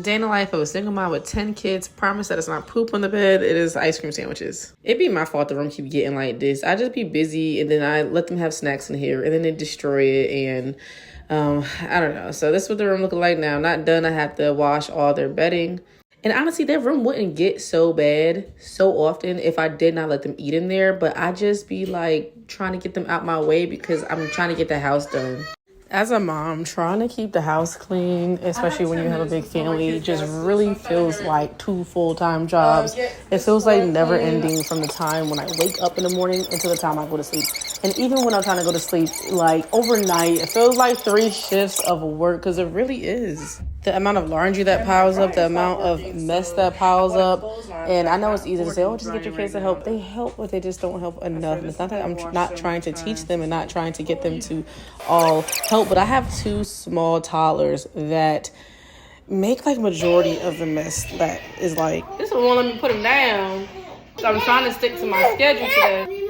Day in the life of a single mom with 10 kids. Promise that it's not poop on the bed. It is ice cream sandwiches. It'd be my fault the room keep getting like this. I just be busy and then I let them have snacks in here and then they destroy it and I don't know. So this is what the room looking like now. Not done. I have to wash all their bedding. And honestly, their room wouldn't get so bad so often if I did not let them eat in there. But I just be like trying to get them out my way because I'm trying to get the house done. As a mom, trying to keep the house clean, especially when you have a big family, just really feels like 2 full-time jobs. It feels like never ending from the time when I wake up in the morning until the time I go to sleep. And even when I'm trying to go to sleep, like overnight, it feels like 3 shifts of work because it really is. The amount of laundry that piles up, the amount of mess that piles up. And I know it's easy to say, oh, just get your kids to help. They help, but they just don't help enough. And it's not that I'm not trying to teach them and not trying to get them to all help. But I have 2 small toddlers that make like majority of the mess that is like. This one won't let me put him down. So I'm trying to stick to my schedule today.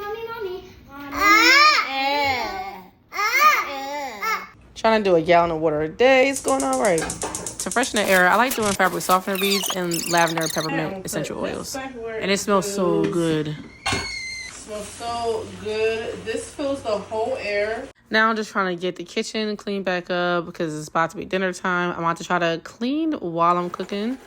Trying to do a gallon of water a day. It's going all right. To freshen the air, I like doing fabric softener beads and lavender peppermint essential oils. And it smells so good. It smells so good. This fills the whole air. Now I'm just trying to get the kitchen cleaned back up because it's about to be dinner time. I'm about to try to clean while I'm cooking.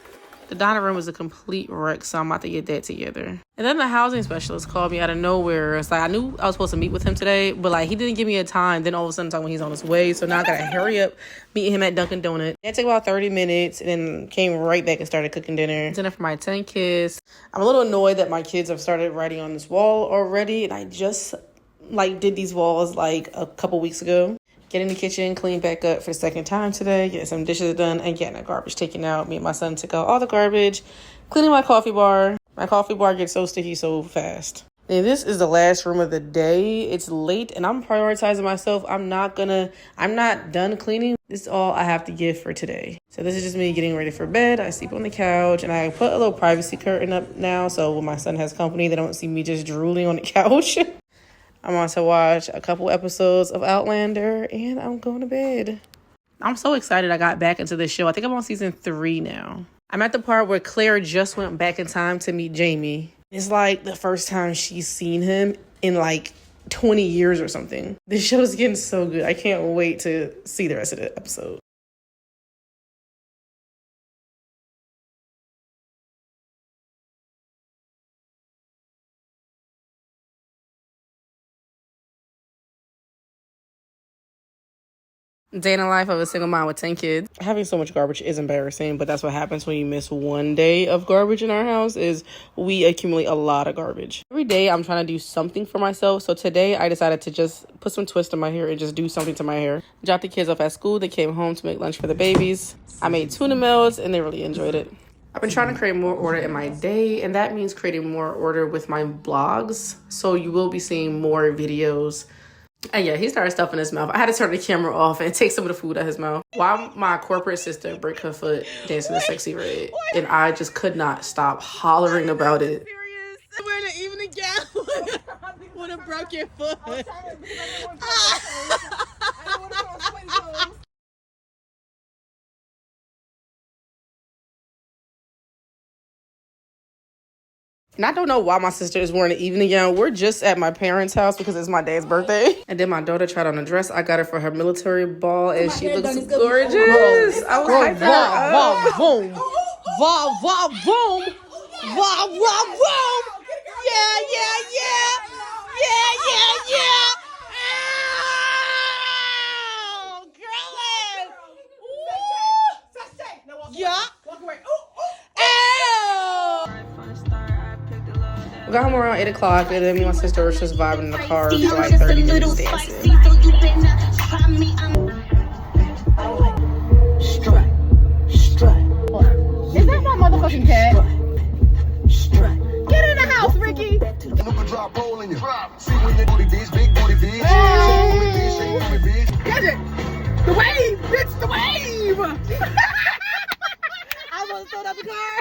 The dining room is a complete wreck, so I'm about to get that together. And then the housing specialist called me out of nowhere. It's like I knew I was supposed to meet with him today, but like he didn't give me a time. Then all of a sudden, talking about he's on his way, so now I gotta hurry up, meet him at Dunkin' Donuts. It took about 30 minutes, and then came right back and started cooking dinner. Dinner for my 10 kids. I'm a little annoyed that my kids have started writing on this wall already, and I just like did these walls like a couple weeks ago. Get in the kitchen, clean back up for the second time today, getting some dishes done, and getting the garbage taken out. Me and my son took out all the garbage, cleaning my coffee bar. My coffee bar gets so sticky so fast. And this is the last room of the day. It's late, and I'm prioritizing myself. I'm not done cleaning. This is all I have to give for today. So this is just me getting ready for bed. I sleep on the couch, and I put a little privacy curtain up now, so when my son has company, they don't see me just drooling on the couch. I'm on to watch a couple episodes of Outlander, and I'm going to bed. I'm so excited I got back into this show. I think I'm on season 3 now. I'm at the part where Claire just went back in time to meet Jamie. It's like the first time she's seen him in like 20 years or something. This show is getting so good. I can't wait to see the rest of the episode. Day in the life of a single mom with 10 kids. Having so much garbage is embarrassing, but that's what happens when you miss one day of garbage in our house is we accumulate a lot of garbage. Every day I'm trying to do something for myself. So today I decided to just put some twist in my hair and just do something to my hair. Dropped the kids off at school. They came home to make lunch for the babies. I made tuna melts and they really enjoyed it. I've been trying to create more order in my day, and that means creating more order with my blogs. So you will be seeing more videos. And yeah, he started stuffing his mouth. I had to turn the camera off and take some of the food out of his mouth. While my corporate sister break her foot dancing the sexy red. And I just could not stop hollering about it. I'm wearing an evening gown with a broken foot. And I don't know why my sister is wearing an evening gown. We're just at my parents' house because it's my dad's birthday. And then my daughter tried on a dress. I got her for her military ball, and she looks gorgeous. I was like, boom, boom, boom. Yeah. Oh, girl. Yeah. Walk away. We got home around 8 o'clock, and then me and my sister were just vibing in the car for like 30 minutes dancing. Strut. Is that my motherfucking cat? Strut. Get in the house, Ricky. Gadget. The wave, bitch, the wave. I almost throw out the car.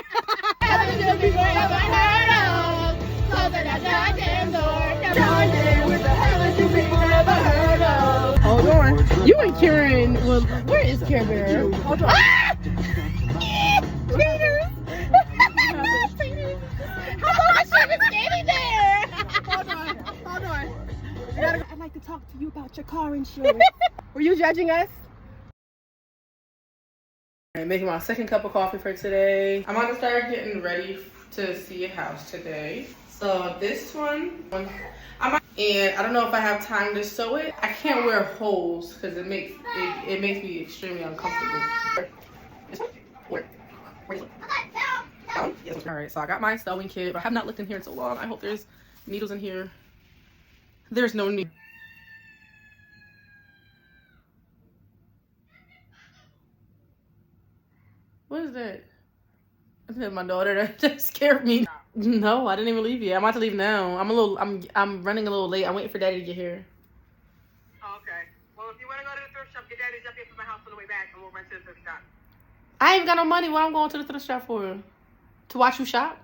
Hold on. You and Karen, well, where is Care Bear? Hold on. Ah! car insurance. Were you judging us? I'm making my second cup of coffee for today. I'm gonna start getting ready to see a house today. So this one, and I don't know if I have time to sew it. I can't wear holes because it makes me extremely uncomfortable. All right, so I got my sewing kit, but I have not looked in here in so long. I hope there's needles in here. There's no needle. What is that? I think that's my daughter. That just scared me. No, I didn't even leave yet. I'm about to leave now. I'm running a little late. I'm waiting for Daddy to get here. Oh, okay. Well, if you want to go to the thrift shop, get Daddy's up here from my house on the way back, and we'll run to the thrift shop. I ain't got no money. What I'm going to the thrift shop for? To watch you shop?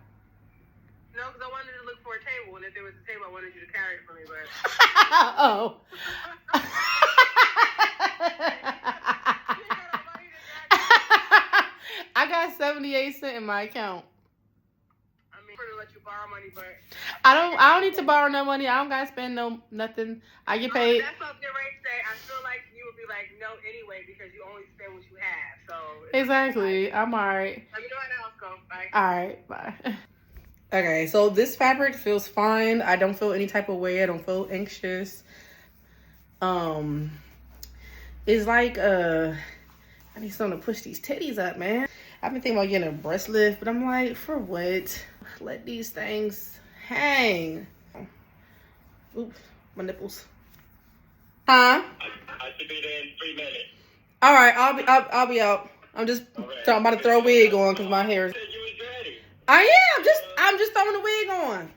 No, because I wanted to look for a table, and if there was a table, I wanted you to carry it for me, but... Oh. I got 78 cents in my account. I mean, I'm to let you borrow money, but... I don't need to borrow no money. I don't gotta spend nothing. I get paid. That's what the rate say. I feel like you would be like, no, anyway, because you only spend what you have, so... Exactly. I'm alright. Let me know how else go. Bye. Alright, bye. Okay, so this fabric feels fine. I don't feel any type of way. I don't feel anxious. It's like, I need something to push these titties up, man. I've been thinking about getting a breast lift, but I'm like, for what? Let these things hang. Oops, my nipples. Huh? I should be there in 3 minutes. All right, I'll be out. I'm about to throw a wig on because my hair is... You was ready. I am. I'm just throwing the wig on.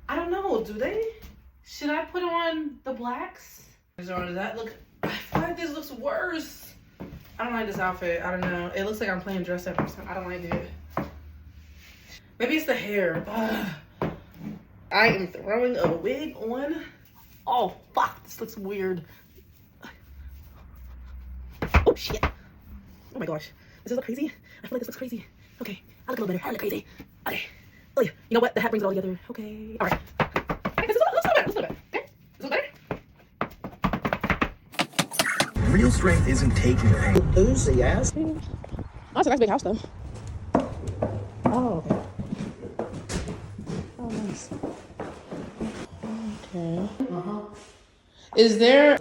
I don't know. Do they? Should I put on the blacks? Or does that look? I feel like this looks worse. I don't like this outfit. I don't know. It looks like I'm playing dress up or something. I don't like it. Maybe it's the hair. Ugh. I am throwing a wig on. Oh fuck! This looks weird. Oh shit! Oh my gosh! Does this look crazy? I feel like this looks crazy. Okay, I look a little better. I look crazy. Okay. Oh yeah. You know what? The hat brings it all together. Okay. All right. Okay, this looks better. This looks better. Okay. This looks better. Real strength isn't taking pain. Enthusiasm. Oh, that's a nice big house though. Oh, okay. Oh, nice. Okay. Is there?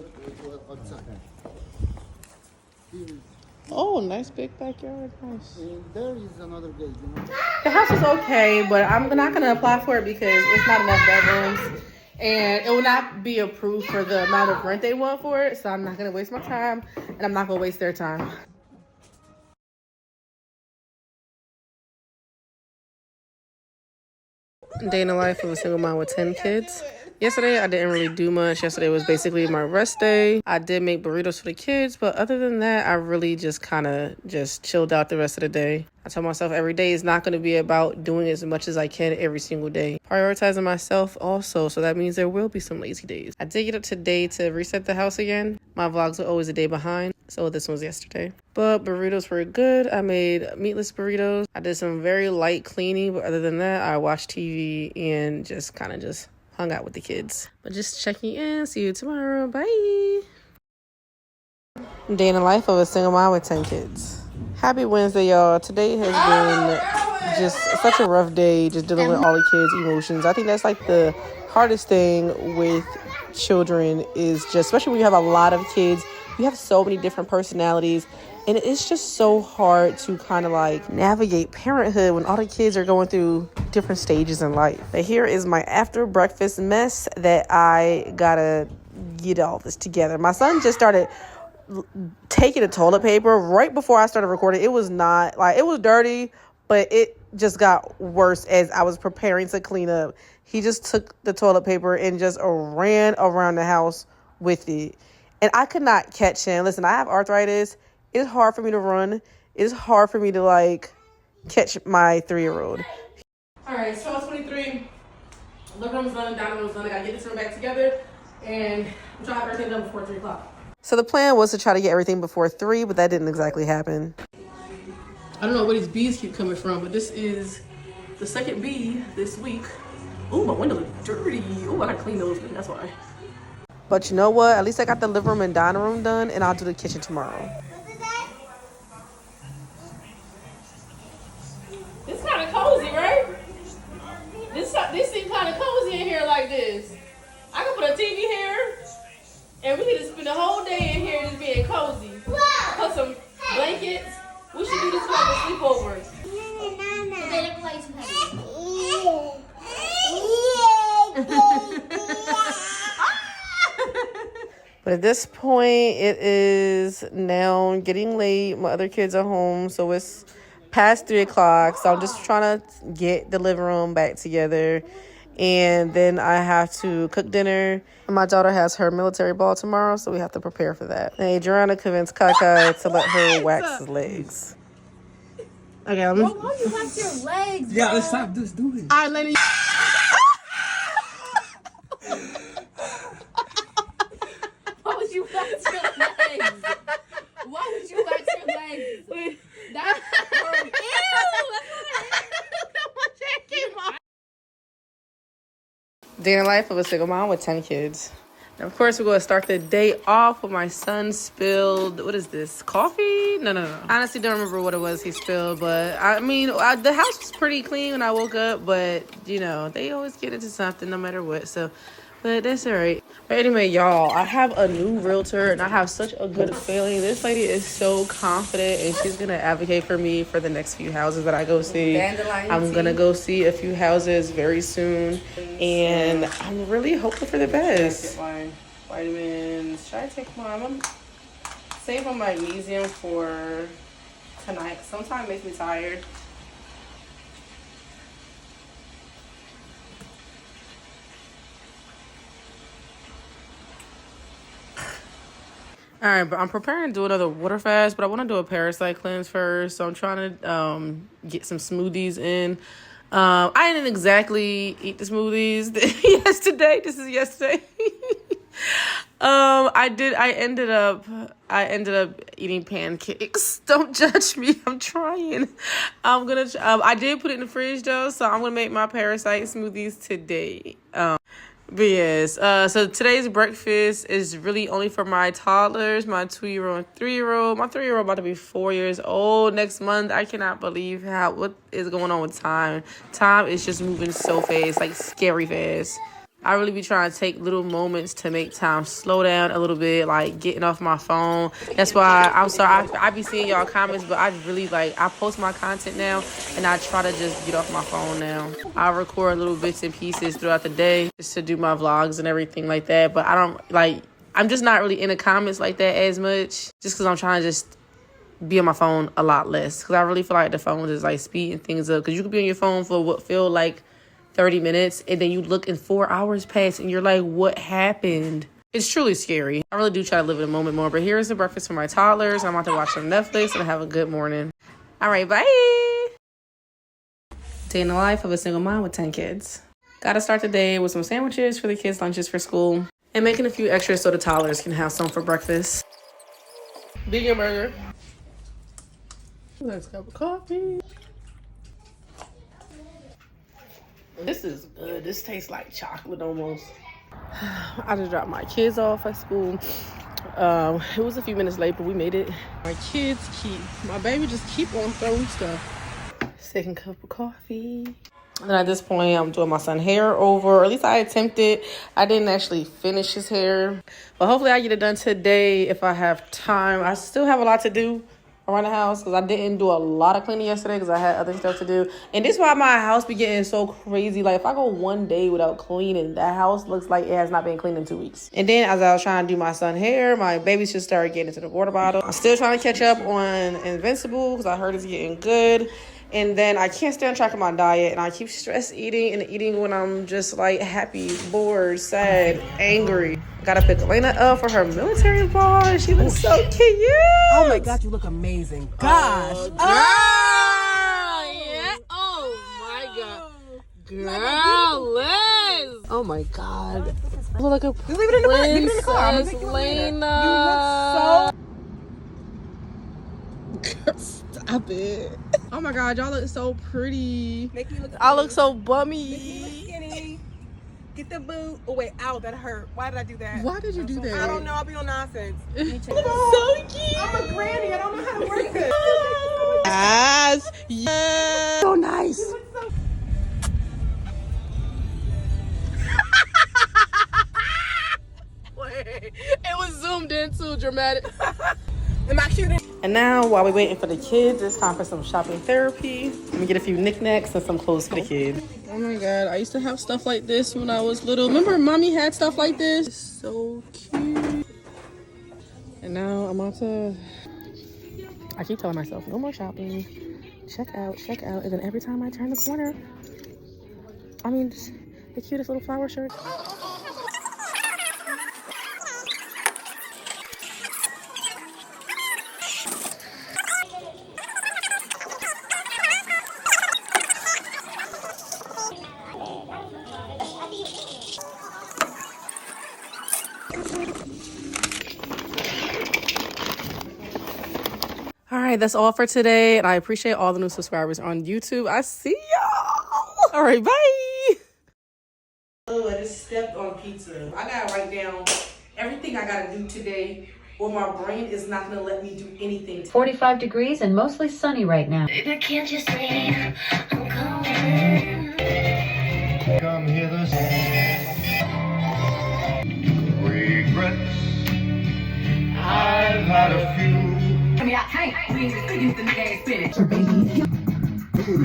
Oh, nice big backyard. Nice. There is another gate, you know. The house is okay, but I'm not gonna apply for it because it's not enough bedrooms, and it will not be approved for the amount of rent they want for it. So I'm not gonna waste my time, and I'm not gonna waste their time. Day in the life of a single mom with 10 kids. Yesterday, I didn't really do much. Yesterday was basically my rest day. I did make burritos for the kids, but other than that, I really just kind of just chilled out the rest of the day. I told myself every day is not going to be about doing as much as I can every single day. Prioritizing myself also, so that means there will be some lazy days. I did get up today to reset the house again. My vlogs are always a day behind, so this was yesterday. But burritos were good. I made meatless burritos. I did some very light cleaning, but other than that, I watched TV and just kind of just hung out with the kids. But just checking in. See you tomorrow. Bye. Day in the life of a single mom with 10 kids. Happy Wednesday, y'all. Today has been just such a rough day, just dealing with all the kids' emotions. I think that's like the hardest thing with children is just, especially when you have a lot of kids, you have so many different personalities. And it's just so hard to kind of like navigate parenthood when all the kids are going through different stages in life. But here is my after breakfast mess that I gotta get all this together. My son just started taking the toilet paper right before I started recording. It was not like, it was dirty, but it just got worse as I was preparing to clean up. He just took the toilet paper and just ran around the house with it. And I could not catch him. Listen, I have arthritis. It's hard for me to run. It's hard for me to like catch my 3-year-old. All right, it's 12:23. Living room's done, dining room's done. I gotta get this room back together, and I'm trying to have everything done before 3 o'clock. So the plan was to try to get everything before 3, but that didn't exactly happen. I don't know where these bees keep coming from, but this is the second bee this week. Ooh, my windows are dirty. Ooh, I gotta clean those, but that's why. But you know what? At least I got the living room and dining room done, and I'll do the kitchen tomorrow. This kind of cozy, right? This seems kind of cozy in here like this. I can put a TV here, and we can just spend the whole day in here just being cozy. Put some blankets. We should do this for like a sleepover. But at this point, it is now getting late. My other kids are home, so it's past 3 o'clock. So I'm just trying to get the living room back together. And then I have to cook dinner. My daughter has her military ball tomorrow, so we have to prepare for that. And Adriana convinced Kaka to let her wax his legs. Okay, let me... Why you wax your legs, Yeah, let's stop this. Do it. All right, Lenny. Why would you wax your legs? Why would you wax your legs? That's ew. Day in the life of a single mom with 10 kids. And of course, we're going to start the day off with my son spilled, what is this, coffee? No. Honestly, don't remember what it was he spilled, but I mean, the house was pretty clean when I woke up, but you know, they always get into something no matter what, so, but that's all right. But anyway, y'all, I have a new realtor and I have such a good feeling. This lady is so confident and she's going to advocate for me for the next few houses that I go see. I'm going to go see a few houses very soon and I'm really hoping for the best. Vitamins. Should I take mine? I'm save my magnesium for tonight. Sometimes it makes me tired. All right, but I'm preparing to do another water fast, but I want to do a parasite cleanse first. So I'm trying to get some smoothies in. I didn't exactly eat the smoothies yesterday. This is yesterday. I ended up eating pancakes. Don't judge me. I'm trying. I did put it in the fridge though, so I'm gonna make my parasite smoothies today. But yes, so today's breakfast is really only for my toddlers, my 2-year-old and 3-year-old. My 3-year-old about to be 4 years old next month. I cannot believe what is going on with time. Time is just moving so fast, like scary fast. I really be trying to take little moments to make time slow down a little bit, like getting off my phone. That's why I'm sorry. I be seeing y'all comments, but I really I post my content now and I try to just get off my phone now. I record little bits and pieces throughout the day just to do my vlogs and everything like that. But I don't I'm just not really in the comments like that as much just because I'm trying to just be on my phone a lot less. Because I really feel like the phone is speeding things up. Because you could be on your phone for what feel like 30 minutes and then you look and 4 hours pass and you're like, what happened? It's truly scary. I really do try to live in the moment more, but here's the breakfast for my toddlers. I'm about to watch some Netflix and have a good morning. All right, bye. Day in the life of a single mom with 10 kids. Gotta start the day with some sandwiches for the kids' lunches for school and making a few extras so the toddlers can have some for breakfast. Vegan burger. Let's cup of coffee. This is good. This tastes like chocolate almost. I just dropped my kids off at school. It was a few minutes late, but we made it. My baby just keep on throwing stuff. Second cup of coffee. And at this point, I'm doing my son's hair over. Or at least I attempted. I didn't actually finish his hair. But hopefully I get it done today if I have time. I still have a lot to do around the house because I didn't do a lot of cleaning yesterday because I had other stuff to do. And this is why my house be getting so crazy. If I go one day without cleaning, that house looks like it has not been cleaned in 2 weeks. And then as I was trying to do my son's hair, my babies just started getting into the water bottle. I'm still trying to catch up on Invincible because I heard it's getting good. And then I can't stay on track of my diet and I keep stress eating and eating when I'm just happy, bored, sad, angry. Gotta pick Elena up for her military ball. She looks so cute. Oh my God, you look amazing. Gosh. Oh, yeah. Oh my God. Girl, Liz. Oh my God. You look like a princess, Leave it in the car. Leave it in the car. I'm gonna take you Lena. You look so... Stop it. Oh my God, y'all look so pretty. Make me look I look so bummy. skinny. Get the boot. Oh wait, ow, that hurt. Why did I do that? Why did you do that? I don't know. I'll be on nonsense. So cute. I'm a granny. I don't know how to work this. Yes. Yes. So nice. Wait, it was zoomed in too dramatic. Am I cute? And now, while we're waiting for the kids, it's time for some shopping therapy. Let me get a few knickknacks and some clothes for the kids. Oh my god, I used to have stuff like this when I was little. Remember, mommy had stuff like this? It's so cute. And now I'm about to... I keep telling myself, no more shopping. Check out, check out. And then every time I turn the corner, I mean, the cutest little flower shirts. All right, that's all for today. And I appreciate all the new subscribers on YouTube. I see y'all. All right, bye. Oh, I just stepped on pizza. I gotta write down everything I gotta do today, or my brain is not gonna let me do anything. 45 degrees and mostly sunny right now. But can't you see I'm coming? Come hear the regrets. I've had a few. Baby,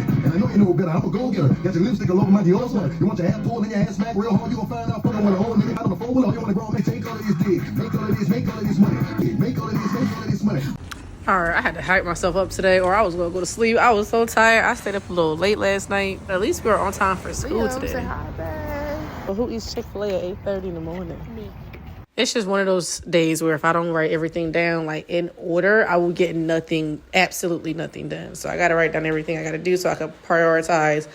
and I know you know better. I'm a go-getter. Got your lipstick all over my Dior sweater. You want your ass pulled and your ass smacked real hard. You gon' find out fucking with a whole nigga out on the phone with all you want to grow. Make all of this dick. Make all of this. Make all of this money. Make all of this. Make all of this money. All right, I had to hype myself up today, or I was gonna go to sleep. I was so tired. I stayed up a little late last night. But at least we were on time for school today. Say hi, babe. Well, who eats Chick-fil-A at 8:30 in the morning? Me. It's just one of those days where if I don't write everything down like in order, I will get nothing, absolutely nothing done. So I got to write down everything I got to do so I can prioritize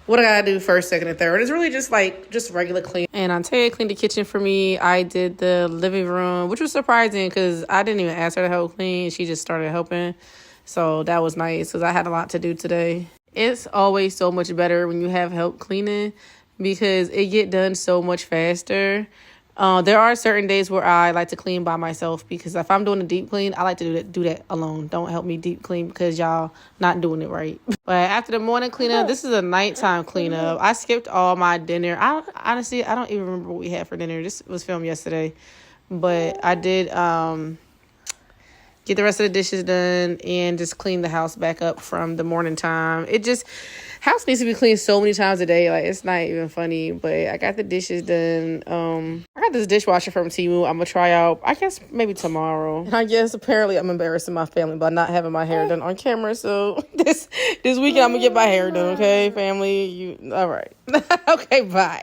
what I got to do first, second, and third. It's really just regular clean. And Antea cleaned the kitchen for me. I did the living room, which was surprising because I didn't even ask her to help clean. She just started helping. So that was nice because I had a lot to do today. It's always so much better when you have help cleaning because it get done so much faster. There are certain days where I like to clean by myself because if I'm doing a deep clean, I like to do that alone. Don't help me deep clean because y'all not doing it right. But after the morning cleanup, this is a nighttime cleanup. I skipped all my dinner. Honestly, I don't even remember what we had for dinner. This was filmed yesterday. But I did get the rest of the dishes done and just clean the house back up from the morning time. House needs to be cleaned so many times a day. Like, it's not even funny. But I got the dishes done. I got this dishwasher from Temu. I'm going to try out, I guess, maybe tomorrow. And I guess, apparently, I'm embarrassing my family by not having my hair done on camera. So, this weekend, I'm going to get my hair done, okay, family? All right. Okay, bye.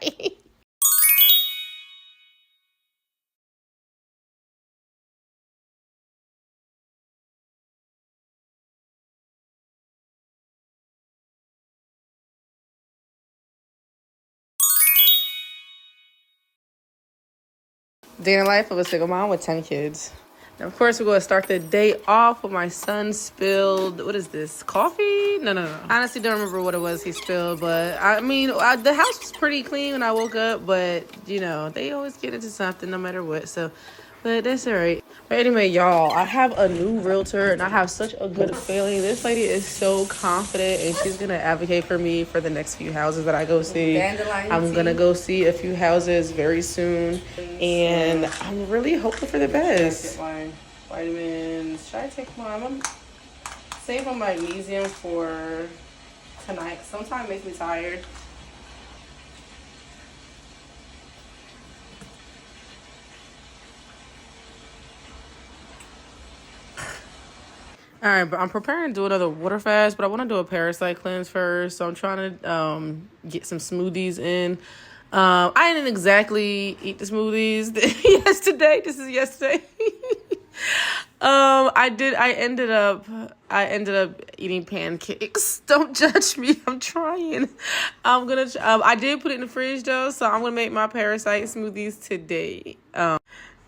Day in the life of a single mom with 10 kids. Now, of course, we're going to start the day off with my son spilled, what is this, coffee? No. Honestly, don't remember what it was he spilled, but I mean, the house was pretty clean when I woke up, but, you know, they always get into something no matter what, so, but that's all right. But anyway, y'all, I have a new realtor, and I have such a good feeling. This lady is so confident, and she's going to advocate for me for the next few houses that I go see. I'm going to go see a few houses very soon, and I'm really hoping for the best. My vitamins. Should I take mine? I'm saving my magnesium for tonight. Sometimes it makes me tired. All right, but I'm preparing to do another water fast, but I want to do a parasite cleanse first. So I'm trying to get some smoothies in. I didn't exactly eat the smoothies yesterday. This is yesterday. I ended up eating pancakes. Don't judge me. I'm trying. I did put it in the fridge though, so I'm gonna make my parasite smoothies today.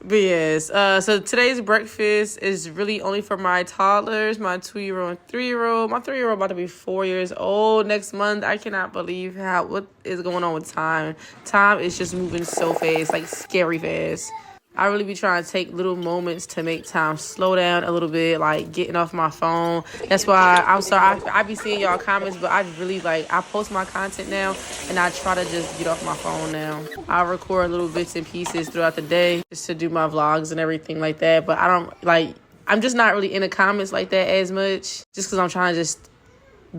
But yes, so today's breakfast is really only for my toddlers, my 2-year-old and 3-year-old. My 3-year-old about to be 4 years old next month. I cannot believe what is going on with time. Time is just moving so fast, like scary fast. I really be trying to take little moments to make time slow down a little bit, like getting off my phone. That's why I'm sorry. I be seeing y'all comments, but I really I post my content now, and I try to just get off my phone now. I record little bits and pieces throughout the day just to do my vlogs and everything like that. But I don't I'm just not really in the comments like that as much, just because I'm trying to just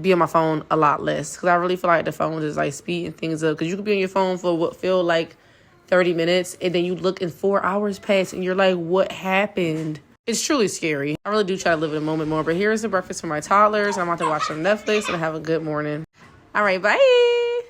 be on my phone a lot less. Because I really feel like the phone is like speeding things up. Because you could be on your phone for what feel like 30 minutes, and then you look and 4 hours pass and you're like, what happened? It's truly scary. I really do try to live in the moment more. But here's the breakfast for my toddlers. I'm about to watch some Netflix and have a good morning. All right, bye.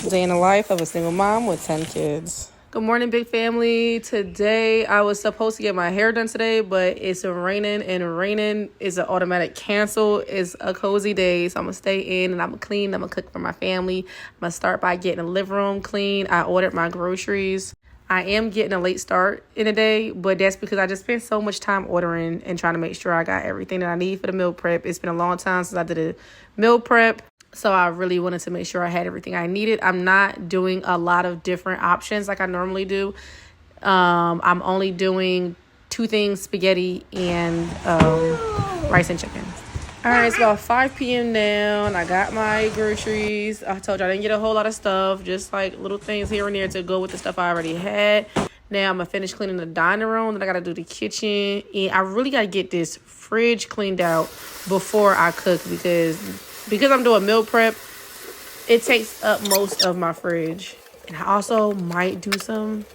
Day in the life of a single mom with 10 kids. Good morning, big family. Today, I was supposed to get my hair done today, but it's raining, and raining is an automatic cancel. It's a cozy day, so I'm going to stay in, and I'm going to clean. I'm going to cook for my family. I'm going to start by getting the living room clean. I ordered my groceries. I am getting a late start in the day, but that's because I just spent so much time ordering and trying to make sure I got everything that I need for the meal prep. It's been a long time since I did a meal prep. So I really wanted to make sure I had everything I needed. I'm not doing a lot of different options like I normally do. I'm only doing 2 things, spaghetti and rice and chicken. All right, it's about 5 p.m. now, and I got my groceries. I told you I didn't get a whole lot of stuff, just like little things here and there to go with the stuff I already had. Now I'm going to finish cleaning the dining room. Then I got to do the kitchen. And I really got to get this fridge cleaned out before I cook because I'm doing meal prep, it takes up most of my fridge. And I also might do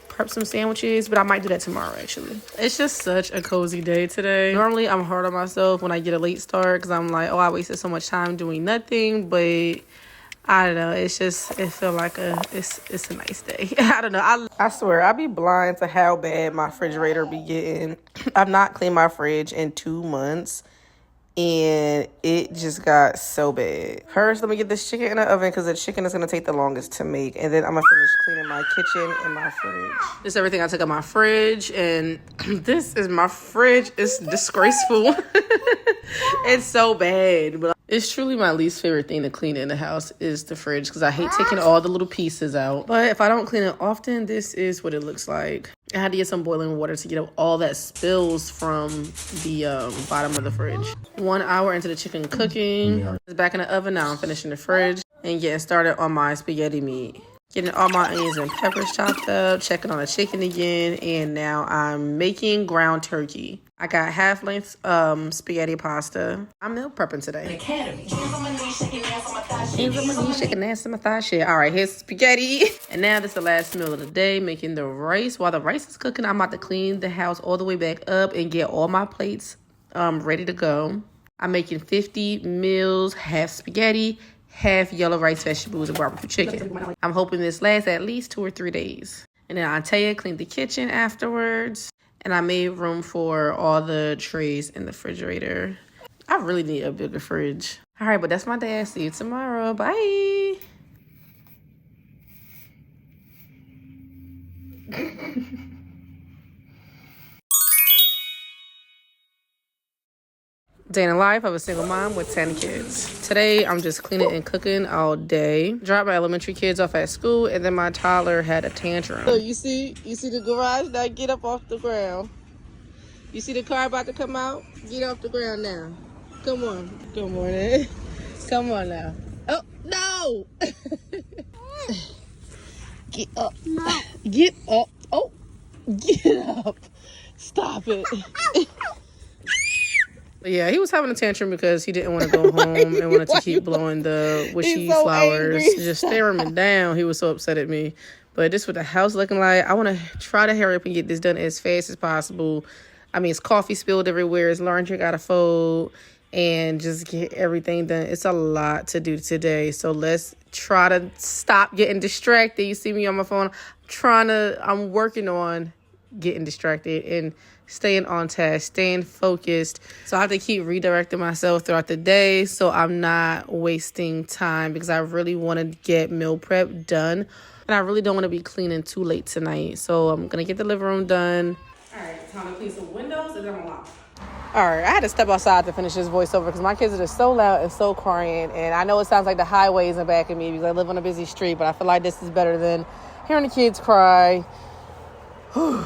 prep some sandwiches, but I might do that tomorrow, actually. It's just such a cozy day today. Normally, I'm hard on myself when I get a late start because I'm like, oh, I wasted so much time doing nothing. But I don't know. It feel like it's a nice day. I don't know. I swear, I be blind to how bad my refrigerator be getting. I've not cleaned my fridge in 2 months. And it just got so bad. First, let me get this chicken in the oven because the chicken is going to take the longest to make. And then I'm going to finish cleaning my kitchen and my fridge. This is everything I took out my fridge. And this is my fridge. It's disgraceful. It's so bad. But it's truly my least favorite thing to clean in the house is the fridge because I hate taking all the little pieces out. But if I don't clean it often, this is what it looks like. I had to get some boiling water to get up all that spills from the bottom of the fridge. 1 hour into the chicken cooking. It's back in the oven now. I'm finishing the fridge and getting started on my spaghetti meat. Getting all my onions and peppers chopped up, checking on the chicken again, and now I'm making ground turkey. I got half-length spaghetti pasta. I'm meal prepping today. Hands on my knees, shaking ass in my thigh shit. All right, here's spaghetti. And now this is the last meal of the day, making the rice. While the rice is cooking, I'm about to clean the house all the way back up and get all my plates ready to go. I'm making 50 meals, half spaghetti, half yellow rice, vegetables, and barbecue chicken. I'm hoping this lasts at least 2 or 3 days. And then I tell you, clean the kitchen afterwards. And I made room for all the trays in the refrigerator. I really need a bigger fridge. All right, but that's my day. See you tomorrow. Bye. Day in the life of a single mom with 10 kids. Today, I'm just cleaning and cooking all day. Dropped my elementary kids off at school, and then my toddler had a tantrum. So you see the garage? Now get up off the ground. You see the car about to come out? Get off the ground now. Come on. Good morning. Come on now. Oh, no! Get up. No. Get up. Oh, get up. Stop it. But yeah, he was having a tantrum because he didn't want to go home and wanted to keep blowing the wishy flowers. Angry. Just staring me down. He was so upset at me. But this is what the house looking like. I want to try to hurry up and get this done as fast as possible. I mean, it's coffee spilled everywhere. It's laundry got to fold. And just get everything done. It's a lot to do today. So let's try to stop getting distracted. You see me on my phone. I'm working on getting distracted and staying on task, staying focused. So I have to keep redirecting myself throughout the day so I'm not wasting time, because I really want to get meal prep done. And I really don't want to be cleaning too late tonight. So I'm going to get the living room done. All right, time to clean some windows and then I'm locked. All right, I had to step outside to finish this voiceover because my kids are just so loud and so crying. And I know it sounds like the highway is in the back of me because I live on a busy street, but I feel like this is better than hearing the kids cry. Whew.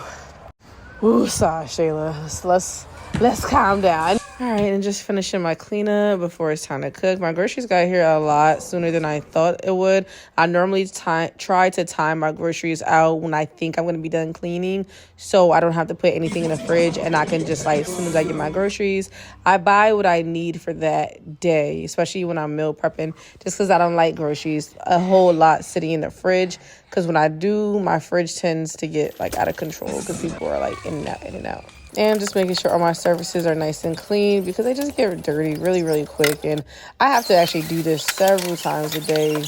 Ooh, sigh, Shayla. Let's calm down. All right, and just finishing my cleanup before it's time to cook. My groceries got here a lot sooner than I thought it would. I normally try to time my groceries out when I think I'm going to be done cleaning, so I don't have to put anything in the fridge, and I can just, like, as soon as I get my groceries, I buy what I need for that day, especially when I'm meal prepping, just because I don't like groceries a whole lot sitting in the fridge, because when I do, my fridge tends to get, like, out of control because people are, like, in and out. And just making sure all my surfaces are nice and clean because they just get dirty really, really quick. And I have to actually do this several times a day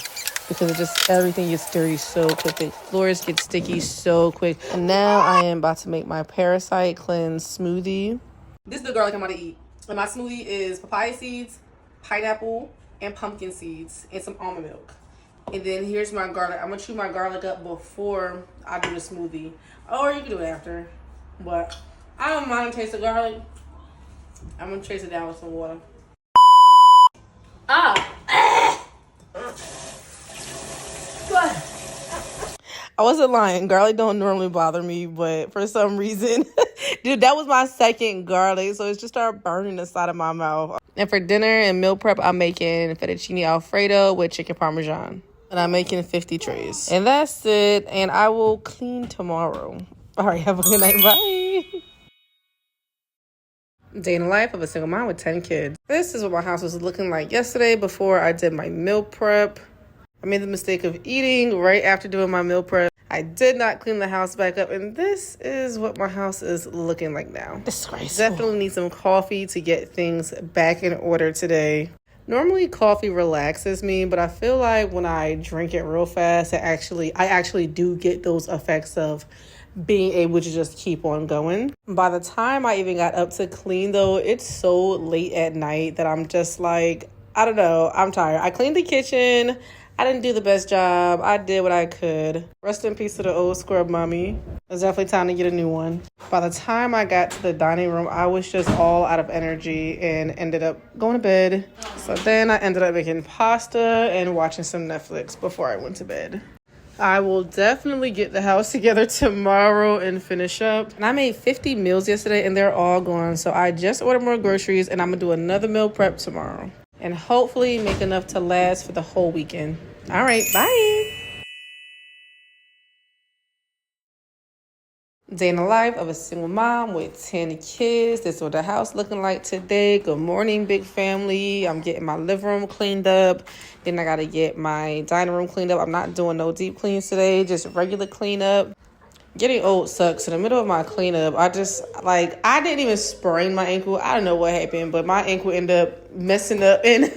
because it just, everything gets dirty so quickly. Floors get sticky so quick. And now I am about to make my parasite cleanse smoothie. This is the garlic I'm about to eat. And my smoothie is papaya seeds, pineapple, and pumpkin seeds, and some almond milk. And then here's my garlic. I'm going to chew my garlic up before I do the smoothie. Or you can do it after. But I don't mind the taste of garlic. I'm gonna chase it down with some water. I wasn't lying. Garlic don't normally bother me, but for some reason, dude, that was my second garlic, so it just started burning the side of my mouth. And for dinner and meal prep, I'm making fettuccine alfredo with chicken parmesan. And I'm making 50 trays. And that's it. And I will clean tomorrow. All right, have a good night. Bye. Day in the life of a single mom with 10 kids. This is what my house was looking like yesterday before I did my meal prep. I made the mistake of eating right after doing my meal prep. I did not clean the house back up, and this is what my house is looking like now. Disgraceful. Definitely need some coffee to get things back in order today. Normally coffee relaxes me, but I feel like when I drink it real fast, I actually do get those effects of being able to just keep on going. By the time I even got up to clean, though, it's so late at night that I'm just like, I don't know, I'm tired. I cleaned the kitchen. I didn't do the best job. I did what I could. Rest in peace to the old scrub mommy. It's definitely time to get a new one. By the time I got to the dining room, I was just all out of energy and ended up going to bed. So then I ended up making pasta and watching some Netflix before I went to bed. I will definitely get the house together tomorrow and finish up. And I made 50 meals yesterday and they're all gone. So I just ordered more groceries and I'm going to do another meal prep tomorrow. And hopefully make enough to last for the whole weekend. All right, bye. Day in the life of a single mom with 10 kids. This is what the house looking like today. Good morning, big family. I'm getting my living room cleaned up. Then I got to get my dining room cleaned up. I'm not doing no deep cleans today, just regular cleanup. Getting old sucks. In the middle of my cleanup, I didn't even sprain my ankle. I don't know what happened, but my ankle ended up messing up and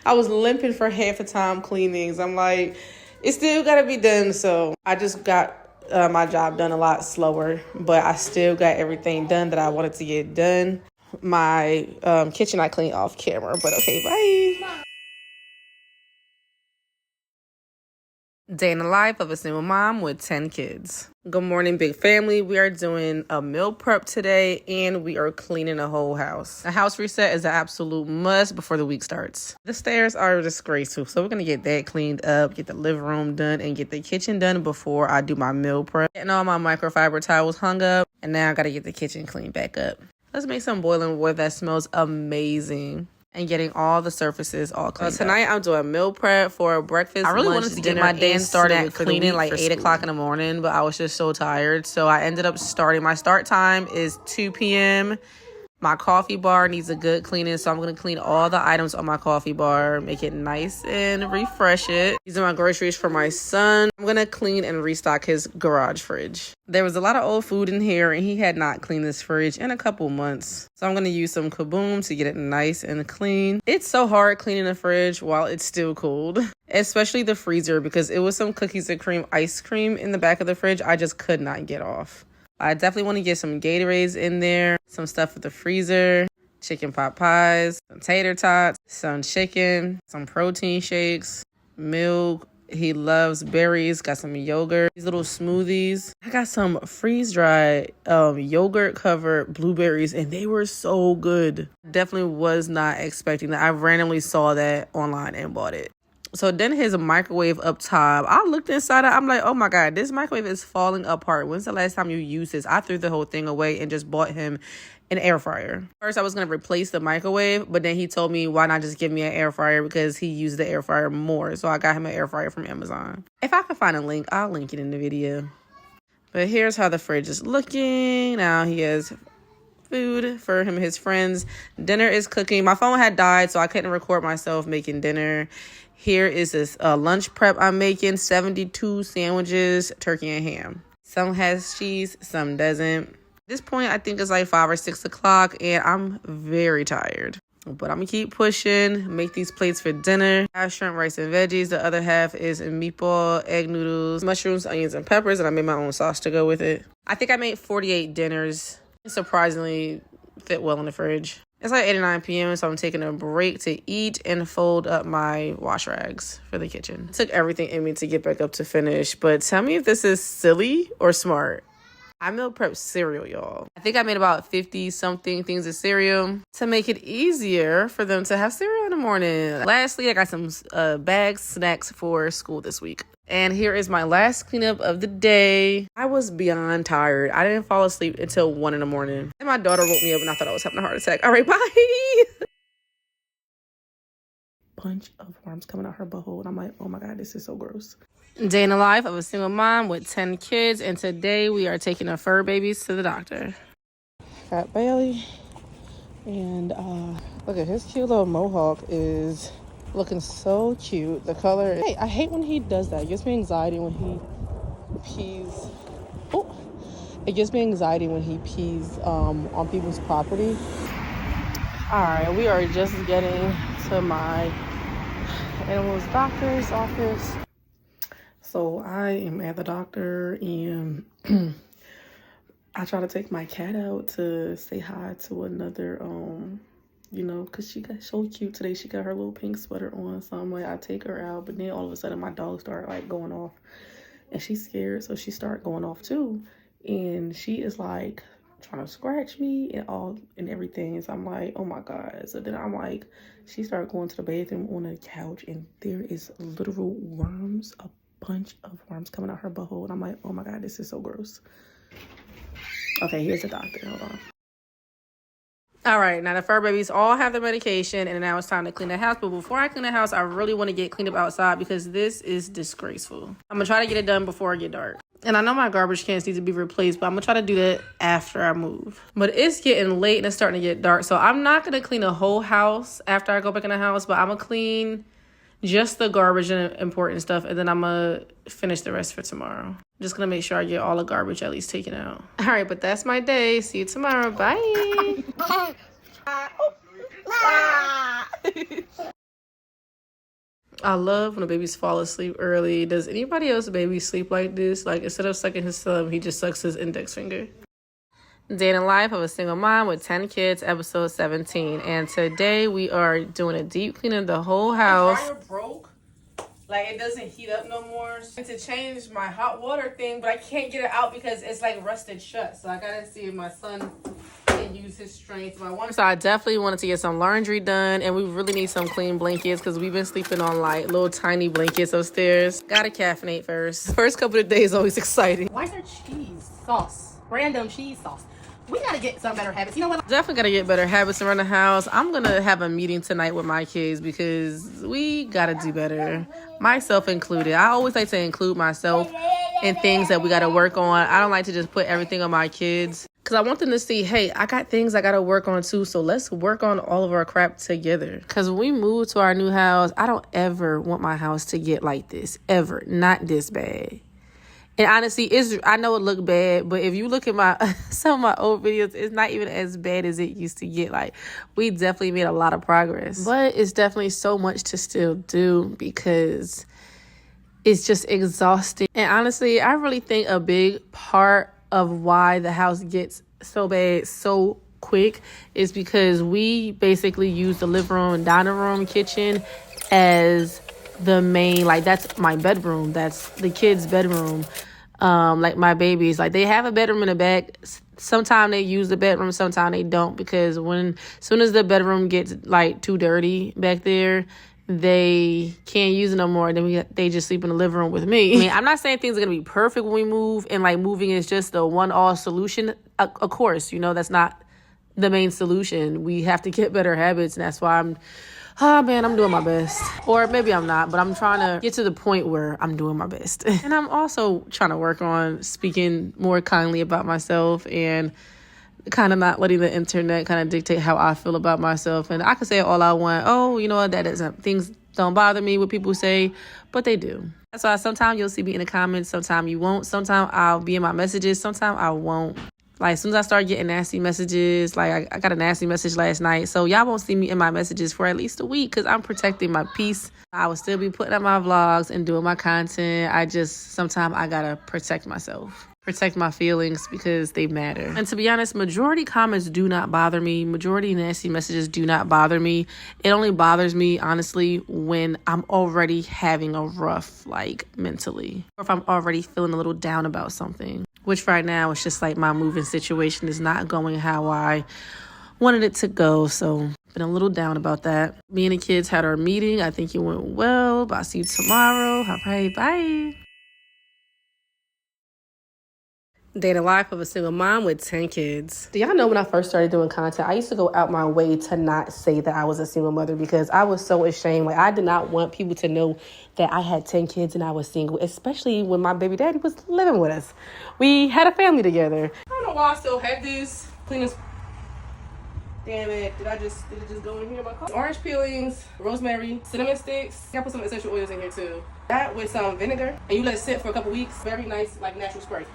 I was limping for half the time cleanings. I'm like, it still got to be done. So I just got my job done a lot slower, but I still got everything done that I wanted to get done. My kitchen I cleaned off camera, but okay, bye. Day in the life of a single mom with 10 kids. Good morning, big family. We are doing a meal prep today and we are cleaning the whole house. A house reset is an absolute must before the week starts. The stairs are disgraceful, so we're going to get that cleaned up, get the living room done, and get the kitchen done before I do my meal prep. Getting all my microfiber towels hung up, and now I got to get the kitchen cleaned back up. Let's make some boiling water that smells amazing. And getting all the surfaces all cleaned tonight, I'm doing meal prep for breakfast. I really wanted to get my day started with cleaning like 8 o'clock in the morning, but I was just so tired. So I ended up starting. My start time is 2 p.m. My coffee bar needs a good cleaning, so I'm going to clean all the items on my coffee bar, make it nice and refresh it. These are my groceries for my son. I'm going to clean and restock his garage fridge. There was a lot of old food in here, and he had not cleaned this fridge in a couple months. So I'm going to use some Kaboom to get it nice and clean. It's so hard cleaning the fridge while it's still cold, especially the freezer, because it was some cookies and cream ice cream in the back of the fridge I just could not get off. I definitely want to get some Gatorades in there, some stuff for the freezer, chicken pot pies, some tater tots, some chicken, some protein shakes, milk. He loves berries. Got some yogurt, these little smoothies. I got some freeze-dried yogurt covered blueberries, and they were so good. Definitely was not expecting that. I randomly saw that online and bought it. So then his microwave up top, I looked inside it. I'm like, oh my God, this microwave is falling apart. When's the last time you used this? I threw the whole thing away and just bought him an air fryer. First, I was going to replace the microwave, but then he told me, why not just give me an air fryer, because he used the air fryer more. So I got him an air fryer from Amazon. If I can find a link, I'll link it in the video. But here's how the fridge is looking. Now he has food for him and his friends. Dinner is cooking. My phone had died, so I couldn't record myself making dinner. Here is this lunch prep I'm making. 72 sandwiches, turkey and ham. Some has cheese, some doesn't. At this point, I think it's like 5 or 6 o'clock, and I'm very tired. But I'm going to keep pushing, make these plates for dinner. Half shrimp, rice, and veggies. The other half is meatball, egg noodles, mushrooms, onions, and peppers, and I made my own sauce to go with it. I think I made 48 dinners. It surprisingly fit well in the fridge. It's like 8 or 9 p.m., so I'm taking a break to eat and fold up my wash rags for the kitchen. It took everything in me to get back up to finish, but tell me if this is silly or smart. I meal prep cereal, y'all. I think I made about 50-something things of cereal to make it easier for them to have cereal in the morning. Lastly, I got some bagged snacks for school this week. And here is my last cleanup of the day. I was beyond tired. I didn't fall asleep until 1 in the morning. And my daughter woke me up and I thought I was having a heart attack. All right, bye. Bunch of worms coming out her butthole. And I'm like, oh my God, this is so gross. Day in the life of a single mom with 10 kids. And today we are taking our fur babies to the doctor. Fat Bailey. And look at his cute little mohawk is looking so cute. The color. Hey, I hate when he does that. It gives me anxiety when he pees. Oh, it gives me anxiety when he pees on people's property. All right, we are just getting to my animals doctor's office. So I am at the doctor, and I try to take my cat out to say hi to another you know, because she got so cute today. She got her little pink sweater on. So I'm like, I take her out. But then all of a sudden, my dog started, like, going off. And she's scared, so she started going off, too. And she is, like, trying to scratch me and everything. So I'm like, oh, my God. So then I'm like, she started going to the bathroom on the couch. And there is literal worms, a bunch of worms coming out her butthole. And I'm like, oh, my God, this is so gross. Okay, here's the doctor. Hold on. All right, now the fur babies all have their medication, and now it's time to clean the house. But before I clean the house, I really want to get cleaned up outside because this is disgraceful. I'm going to try to get it done before it get dark. And I know my garbage cans need to be replaced, but I'm going to try to do that after I move. But it's getting late and it's starting to get dark, so I'm not going to clean the whole house after I go back in the house, but I'm going to clean just the garbage and important stuff, and then I'm going to finish the rest for tomorrow. I'm just going to make sure I get all the garbage at least taken out. All right, but that's my day. See you tomorrow. Bye. I love when the babies fall asleep early. Does anybody else baby sleep like this? Like, instead of sucking his thumb, he just sucks his index finger. Day in the life of a single mom with 10 kids, episode 17. And today we are doing a deep clean of the whole house. The dryer broke. Like, it doesn't heat up no more. I need to change my hot water thing, but I can't get it out because it's like rusted shut. So I gotta see if my son can use his strength. So I definitely wanted to get some laundry done, and we really need some clean blankets because we've been sleeping on like little tiny blankets upstairs. Gotta caffeinate first. First couple of days always exciting. Why is there cheese sauce? Random cheese sauce. We gotta get some better habits. You know what? Definitely gotta get better habits around the house. I'm gonna have a meeting tonight with my kids because we gotta do better, myself included. I always like to include myself in things that we gotta work on. I don't like to just put everything on my kids because I want them to see, hey, I got things I gotta work on too, so let's work on all of our crap together. Because when we move to our new house, I don't ever want my house to get like this, ever. Not this bad. And honestly, I know it looked bad, but if you look at some of my old videos, it's not even as bad as it used to get. Like, we definitely made a lot of progress. But it's definitely so much to still do because it's just exhausting. And honestly, I really think a big part of why the house gets so bad so quick is because we basically use the living room and dining room, kitchen as the main, like that's my bedroom, that's the kids' bedroom. Like my babies, like they have a bedroom in the back. Sometimes they use the bedroom, sometimes they don't, because soon as the bedroom gets like too dirty back there, they can't use it no more. Then they just sleep in the living room with me. I mean, I'm not saying things are gonna be perfect when we move, and like moving is just the one-all solution. Of course, that's not the main solution. We have to get better habits, and that's why I'm doing my best. Or maybe I'm not, but I'm trying to get to the point where I'm doing my best. And I'm also trying to work on speaking more kindly about myself and kind of not letting the internet kind of dictate how I feel about myself. And I can say all I want. Oh, you know what? Things don't bother me what people say, but they do. That's why sometimes you'll see me in the comments, sometimes you won't. Sometimes I'll be in my messages, sometimes I won't. Like, as soon as I start getting nasty messages, like I got a nasty message last night. So y'all won't see me in my messages for at least a week because I'm protecting my peace. I will still be putting up my vlogs and doing my content. Sometimes I gotta protect myself, protect my feelings because they matter. And to be honest, majority comments do not bother me. Majority nasty messages do not bother me. It only bothers me, honestly, when I'm already having a rough, like, mentally. Or if I'm already feeling a little down about something. Which right now it's just like my moving situation is not going how I wanted it to go. So been a little down about that. Me and the kids had our meeting. I think it went well. But I'll see you tomorrow. All right, bye. Day in the life of a single mom with 10 kids. Do y'all know when I first started doing content, I used to go out my way to not say that I was a single mother because I was so ashamed. Like, I did not want people to know that I had 10 kids and I was single, especially when my baby daddy was living with us. We had a family together. I don't know why I still have this. Clean this. Damn it. Did it just go in here in my car? Orange peelings, rosemary, cinnamon sticks. I put some essential oils in here too. That with some vinegar. And you let it sit for a couple weeks. Very nice, like natural spray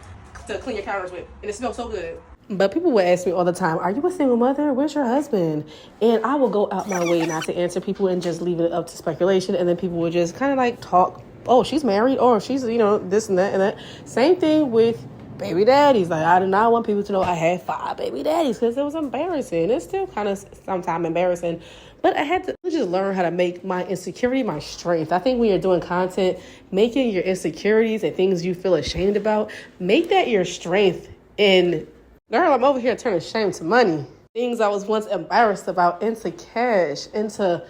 to clean your counters with, and it smells so good. But people would ask me all the time, are you a single mother? Where's your husband? And I will go out my way not to answer people and just leave it up to speculation. And then people would just kind of like talk, oh, she's married, or she's, this and that and that. Same thing with baby daddies. Like, I did not want people to know I had 5 baby daddies because it was embarrassing. It's still kind of sometimes embarrassing. But I had to just learn how to make my insecurity my strength. I think when you're doing content, making your insecurities and things you feel ashamed about, make that your strength. And girl, I'm over here turning shame to money. Things I was once embarrassed about into cash, into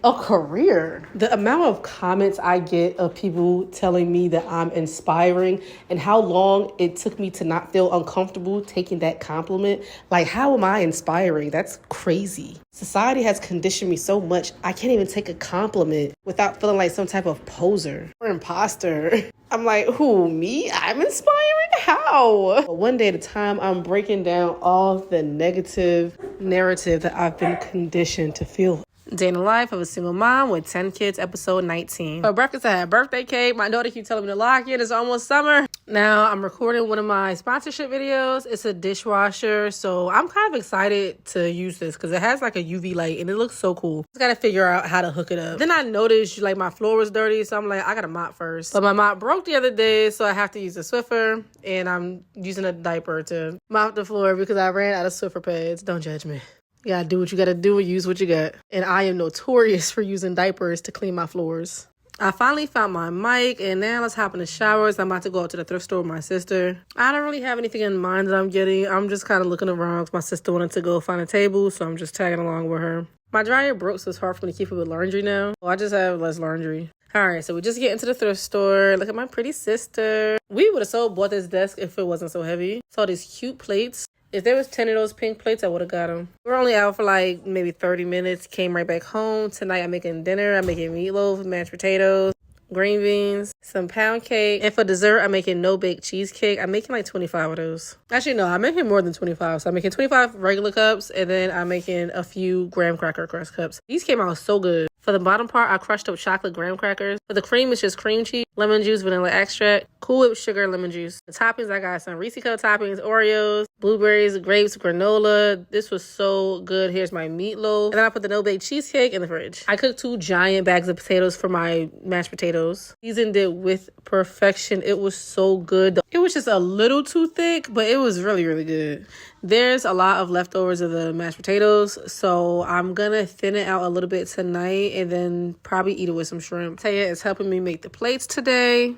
a career. The amount of comments I get of people telling me that I'm inspiring and how long it took me to not feel uncomfortable taking that compliment. Like, how am I inspiring? That's crazy. Society has conditioned me so much, I can't even take a compliment without feeling like some type of poser or imposter. I'm like, who, me? I'm inspiring? How? One day at a time, I'm breaking down all the negative narrative that I've been conditioned to feel. Day in the life of a single mom with 10 kids, episode 19. For breakfast, I had birthday cake. My daughter keeps telling me to lock in. It's almost summer. Now I'm recording one of my sponsorship videos. It's a dishwasher. So I'm kind of excited to use this because it has like a UV light and it looks so cool. Just got to figure out how to hook it up. Then I noticed like my floor was dirty. So I'm like, I got to mop first. But my mop broke the other day. So I have to use a Swiffer. And I'm using a diaper to mop the floor because I ran out of Swiffer pads. Don't judge me. You gotta do what you gotta do and use what you got. And I am notorious for using diapers to clean my floors. I finally found my mic, and now let's hop in the showers. I'm about to go out to the thrift store with my sister. I don't really have anything in mind that I'm getting. I'm just kind of looking around because my sister wanted to go find a table, so I'm just tagging along with her. My dryer broke, so it's hard for me to keep it with laundry now. Well, I just have less laundry. All right, so we just get into the thrift store. Look at my pretty sister. We would have so bought this desk if it wasn't so heavy. Saw these cute plates. If there was 10 of those pink plates, I would have got them. We were only out for like maybe 30 minutes. Came right back home. Tonight I'm making dinner. I'm making meatloaf, mashed potatoes, green beans, some pound cake. And for dessert, I'm making no-bake cheesecake. I'm making like 25 of those. Actually, no, I'm making more than 25. So I'm making 25 regular cups. And then I'm making a few graham cracker crust cups. These came out so good. For the bottom part, I crushed up chocolate graham crackers. For the cream, it's just cream cheese. lemon juice, vanilla extract, Cool Whip sugar, lemon juice. The toppings, I got some Reese Cup toppings, Oreos, blueberries, grapes, granola. This was so good. Here's my meatloaf. And then I put the no-bake cheesecake in the fridge. I cooked 2 giant bags of potatoes for my mashed potatoes. Seasoned it with perfection. It was so good. It was just a little too thick, but it was really, really good. There's a lot of leftovers of the mashed potatoes, so I'm gonna thin it out a little bit tonight and then probably eat it with some shrimp. Taya is helping me make the plates today.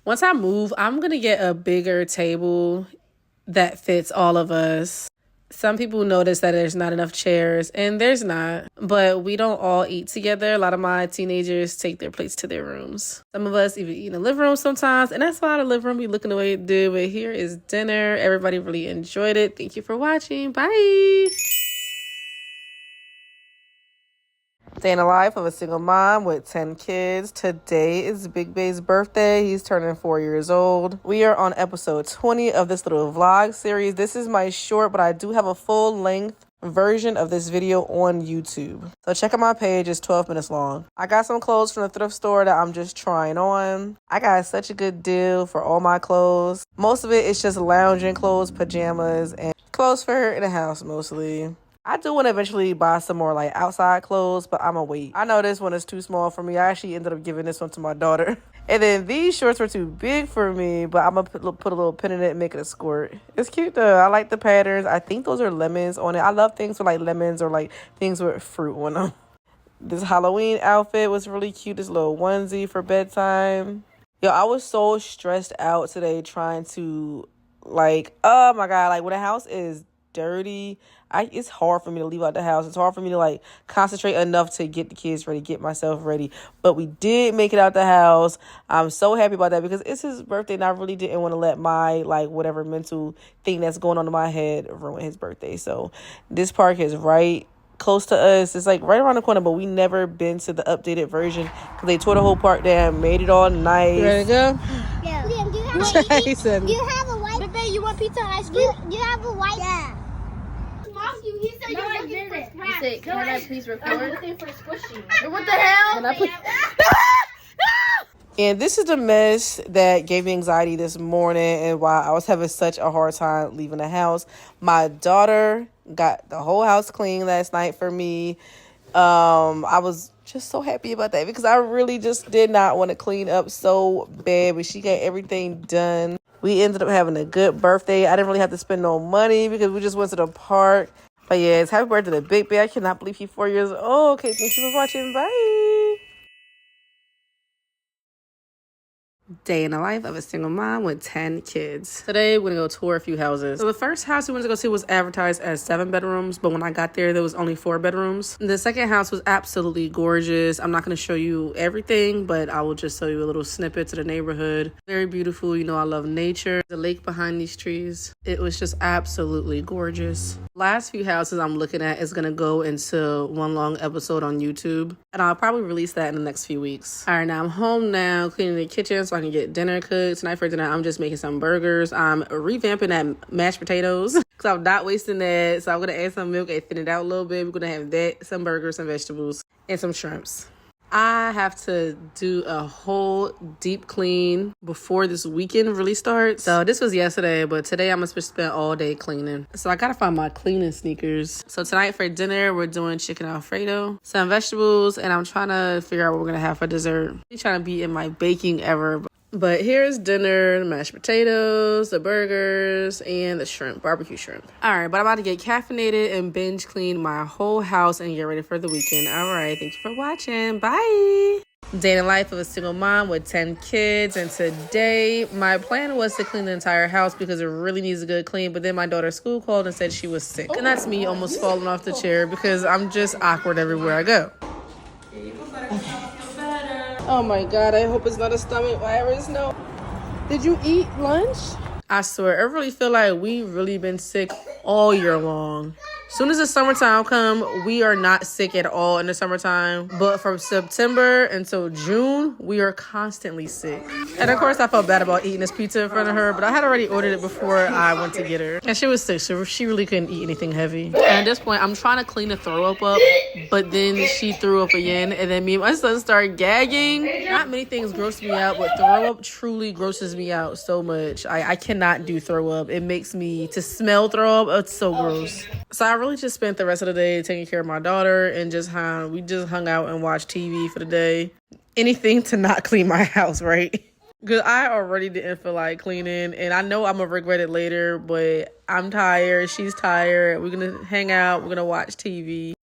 Once I move, I'm gonna get a bigger table that fits all of us. Some people notice that there's not enough chairs, and there's not, but we don't all eat together. A lot of my teenagers take their plates to their rooms. Some of us even eat in the living room sometimes, and that's why the living room be looking the way it do. But here is dinner. Everybody really enjoyed it. Thank you for watching. Bye. Day in the life of a single mom with 10 kids. Today is Big Bay's birthday. He's turning 4 years old. We are on episode 20 of this little vlog series. This is my short, but I do have a full-length version of this video on YouTube. So check out my page. It's 12 minutes long. I got some clothes from the thrift store that I'm just trying on. I got such a good deal for all my clothes. Most of it is just lounging clothes, pajamas, and clothes for her in the house mostly. I do want to eventually buy some more like outside clothes, but I'm gonna wait. I know this one is too small for me. I actually ended up giving this one to my daughter. And then these shorts were too big for me, but I'm gonna put a little pin in it and make it a skirt. It's cute though. I like the patterns. I think those are lemons on it. I love things with like lemons or like things with fruit on them. This Halloween outfit was really cute. This little onesie for bedtime. Yo, I was so stressed out today trying to like, oh my God, like when a house is dirty, it's hard for me to leave out the house. It's hard for me to like concentrate enough to get the kids ready, get myself ready. But we did make it out the house. I'm so happy about that because it's his birthday and I really didn't want to let my like whatever mental thing that's going on in my head ruin his birthday. So this park is right close to us. It's like right around the corner, but we never been to the updated version because they tore the whole park down, made it all nice. You ready to go? Yeah. Liam, do you have a white? Jason. Do you have a white? Baby, you want pizza and ice cream? Do you have a white? Yeah. He said No, you're I looking did for it. scraps. You said, can I please record? I'm looking for squishy. What the hell? And I put... And this is the mess that gave me anxiety this morning and why I was having such a hard time leaving the house. My daughter got the whole house clean last night for me. I was just so happy about that because I really just did not want to clean up so bad, but she got everything done. We ended up having a good birthday. I didn't really have to spend no money because we just went to the park. But yeah, it's happy birthday to Big Bay. I cannot believe he's 4 years old. Okay, thank you for watching. Bye. Day in the life of a single mom with 10 kids. Today, we're gonna go tour a few houses. So the first house we went to go see was advertised as 7 bedrooms, but when I got there was only 4 bedrooms. The second house was absolutely gorgeous. I'm not gonna show you everything, but I will just show you a little snippet to the neighborhood. Very beautiful. You know, I love nature. The lake behind these trees. It was just absolutely gorgeous. Last few houses I'm looking at is gonna go into one long episode on YouTube, and I'll probably release that in the next few weeks. All right, now I'm home now, cleaning the kitchen so I can get dinner cooked. Tonight for dinner, I'm just making some burgers. I'm revamping that mashed potatoes because I'm not wasting that. So I'm gonna add some milk and thin it out a little bit. We're gonna have that, some burgers, some vegetables, and some shrimps. I have to do a whole deep clean before this weekend really starts. So this was yesterday, but today I'm gonna spend all day cleaning. So I gotta find my cleaning sneakers. So tonight for dinner, we're doing chicken Alfredo, some vegetables, and I'm trying to figure out what we're gonna have for dessert. I'm trying to be in my baking ever. But here's dinner, the mashed potatoes, the burgers, and the shrimp, barbecue shrimp. All right, but I'm about to get caffeinated and binge clean my whole house and get ready for the weekend. All right, thank you for watching. Bye. Day in the life of a single mom with 10 kids. And today, my plan was to clean the entire house because it really needs a good clean. But then my daughter's school called and said she was sick. And that's me almost falling off the chair because I'm just awkward everywhere I go. Oh my God, I hope it's not a stomach virus. No. Did you eat lunch? I swear, I really feel like we really been sick all year long. Soon as the summertime come, we are not sick at all in the summertime. But from September until June, we are constantly sick. And of course, I felt bad about eating this pizza in front of her, but I had already ordered it before I went to get her. And she was sick, so she really couldn't eat anything heavy. And at this point, I'm trying to clean the throw up, but then she threw up again. And then me and my son started gagging. Not many things gross me out, but throw up truly grosses me out so much. I cannot do throw up. It makes me, to smell throw up, it's so gross. So I really just spent the rest of the day taking care of my daughter and we just hung out and watched TV for the day. Anything to not clean my house, right? Because I already didn't feel like cleaning, and I know I'm going to regret it later, but I'm tired. She's tired. We're going to hang out. We're going to watch TV.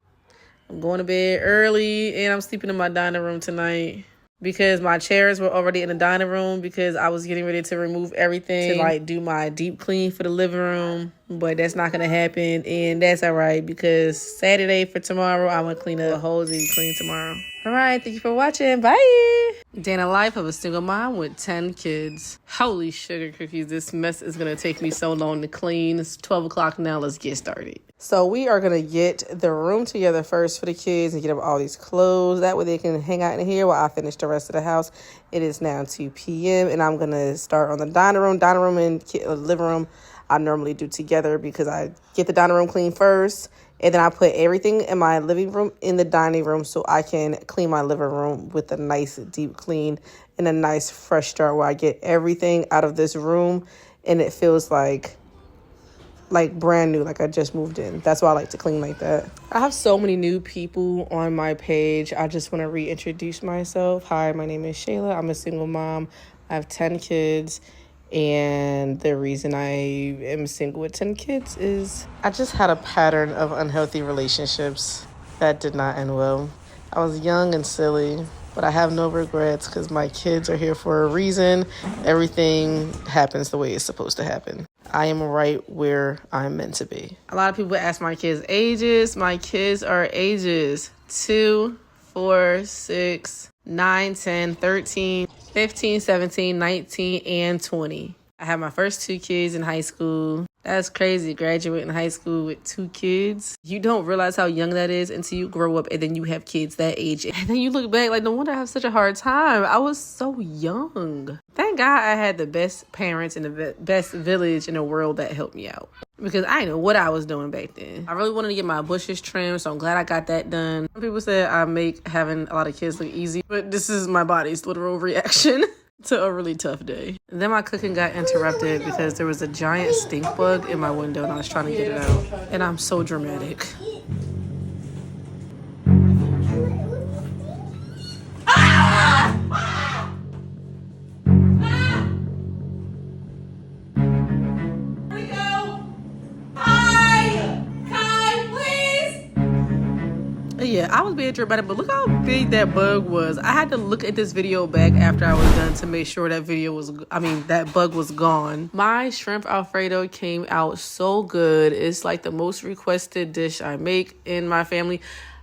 I'm going to bed early, and I'm sleeping in my dining room tonight because my chairs were already in the dining room because I was getting ready to remove everything to like do my deep clean for the living room, but that's not going to happen, and that's all right because Saturday for tomorrow, I'm going to clean up the whole deep clean tomorrow. All right, thank you for watching. Bye. Day in the life of a single mom with 10 kids. Holy sugar cookies, this mess is going to take me so long to clean. It's 12 o'clock now. Let's get started. So we are going to get the room together first for the kids and get up all these clothes. That way they can hang out in here while I finish the rest of the house. It is now 2 p.m. and I'm going to start on the dining room. Dining room and living room I normally do together because I get the dining room clean first. And then I put everything in my living room in the dining room so I can clean my living room with a nice deep clean and a nice fresh start where I get everything out of this room and it feels like brand new, like I just moved in. That's why I like to clean like that. I have so many new people on my page. I just want to reintroduce myself. Hi, my name is Shayla. I'm a single mom. I have 10 kids. And the reason I am single with 10 kids is I just had a pattern of unhealthy relationships that did not end well. I was young and silly, but I have no regrets because my kids are here for a reason. Everything happens the way it's supposed to happen. I am right where I'm meant to be. A lot of people ask my kids' ages. My kids are ages 2, 4, 6, 9, 10, 13, 15, 17, 19, and 20. I had my first 2 kids in high school. That's crazy, graduating high school with 2 kids. You don't realize how young that is until you grow up and then you have kids that age. And then you look back like, no wonder I have such a hard time. I was so young. Thank God I had the best parents and the best village in the world that helped me out. Because I didn't know what I was doing back then. I really wanted to get my bushes trimmed, so I'm glad I got that done. Some people said I make having a lot of kids look easy, but this is my body's literal reaction to a really tough day. And then my cooking got interrupted because there was a giant stink bug in my window and I was trying to get it out. And I'm so dramatic. Yeah, I was being dramatic, but look how big that bug was. I had to look at this video back after I was done to make sure that bug was gone. My shrimp Alfredo came out so good. It's like the most requested dish I make in my family.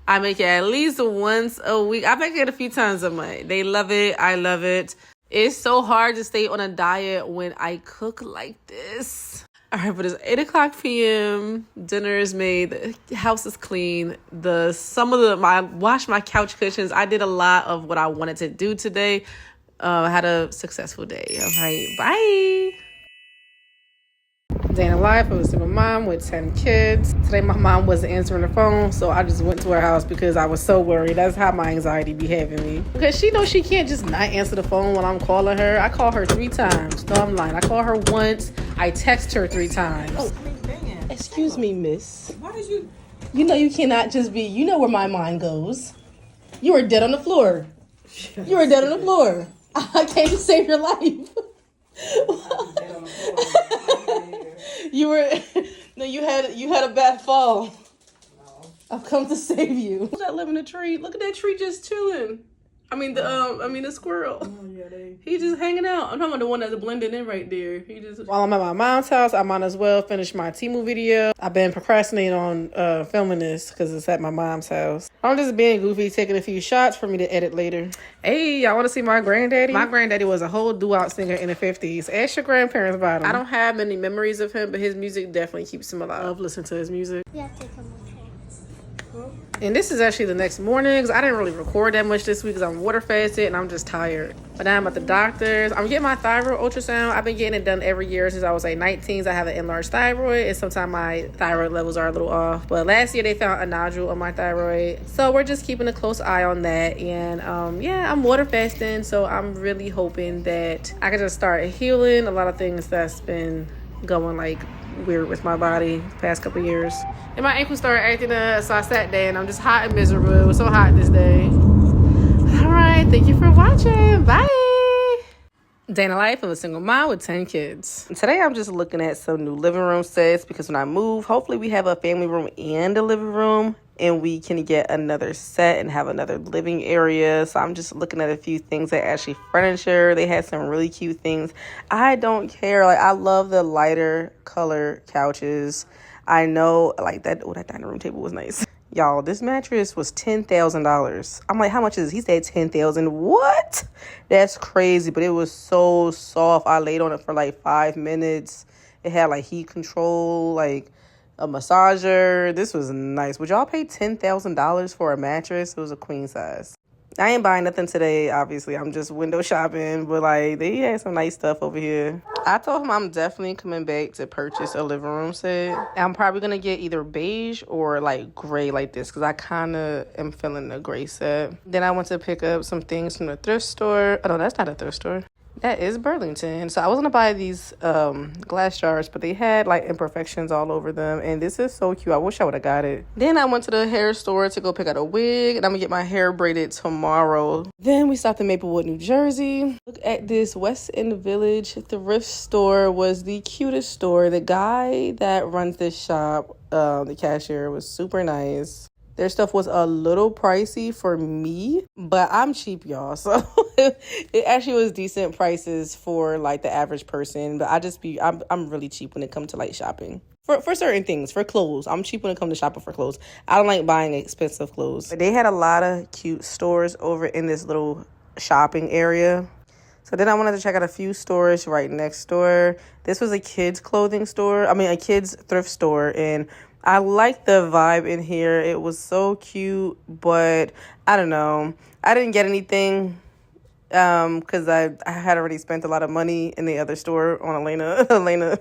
I make it at least once a week. I make it a few times a month. They love it. I love it. It's so hard to stay on a diet when I cook like this. All right, but it's 8 o'clock p.m. Dinner is made. The house is clean. I washed my couch cushions. I did a lot of what I wanted to do today. I had a successful day. All right, bye. Day in the life of a single mom with 10 kids. Today my mom wasn't answering the phone, so I just went to her house because I was so worried. That's how my anxiety be having me. Because she knows she can't just not answer the phone when I'm calling her. I call her 3 times. No, I'm lying. I call her once. I text her 3 times. Oh, excuse me, miss. Why did you? You know you cannot just be, you know where my mind goes. You were dead on the floor. Yes. You were dead on the floor. I came to save your life. You had a bad fall. No. I've come to save you. Who's that live in the tree? Look at that tree just chilling. The squirrel. Oh, yeah, he just hanging out. I'm talking about the one that's blended in right there. While I'm at my mom's house, I might as well finish my Temu video. I've been procrastinating on filming this because it's at my mom's house. I'm just being goofy, taking a few shots for me to edit later. Hey, y'all want to see my granddaddy? My granddaddy was a whole doo-wop singer in the 50s. Ask your grandparents about him. I don't have many memories of him, but his music definitely keeps him alive. I love listening to his music. You have to come on. And this is actually the next morning because I didn't really record that much this week because I'm water fasted and I'm just tired. But now I'm at the doctor's. I'm getting my thyroid ultrasound. I've been getting it done every year since I was like 19. I have an enlarged thyroid and sometimes my thyroid levels are a little off. But last year they found a nodule on my thyroid. So we're just keeping a close eye on that. And yeah, I'm water fasting. So I'm really hoping that I can just start healing a lot of things that's been going like weird with my body the past couple years. And my ankle started acting up, so I sat there and I'm just hot and miserable. It was so hot this day. All right, thank you for watching. Bye. Day in the life of a single mom with 10 kids. Today I'm just looking at some new living room sets because when I move, hopefully we have a family room and a living room and we can get another set and have another living area. So I'm just looking at a few things that actually furniture. They had some really cute things. I don't care. Like, I love the lighter color couches. I know, like, that dining room table was nice. Y'all, this mattress was $10,000. I'm like, how much is this? He said $10,000. What? That's crazy. But it was so soft. I laid on it for like 5 minutes. It had like heat control, like a massager. This was nice. Would y'all pay $10,000 for a mattress? It was a queen size. I ain't buying nothing today, obviously. I'm just window shopping, but like they had some nice stuff over here. I told him I'm definitely coming back to purchase a living room set. I'm probably gonna get either beige or like gray like this because I kind of am feeling the gray set. Then I went to pick up some things from the thrift store. Oh no, that's not a thrift store. That is Burlington. So I was gonna buy these glass jars, but they had like imperfections all over them, and this is so cute. I wish I would have got it. Then I went to the hair store to go pick out a wig, and I'm gonna get my hair braided tomorrow. Then we stopped in Maplewood, New Jersey. Look at this West End Village thrift store. Was the cutest store. The guy that runs this shop, the cashier, was super nice. Their stuff was a little pricey for me, but I'm cheap, y'all. So it actually was decent prices for like the average person. But I'm really cheap when it comes to like shopping. For certain things, for clothes. I'm cheap when it comes to shopping for clothes. I don't like buying expensive clothes. But they had a lot of cute stores over in this little shopping area. So then I wanted to check out a few stores right next door. This was a kids clothing store. I mean, a kids thrift store. And I like the vibe in here. It was so cute, but I don't know. I didn't get anything because I had already spent a lot of money in the other store on Elena. Elena,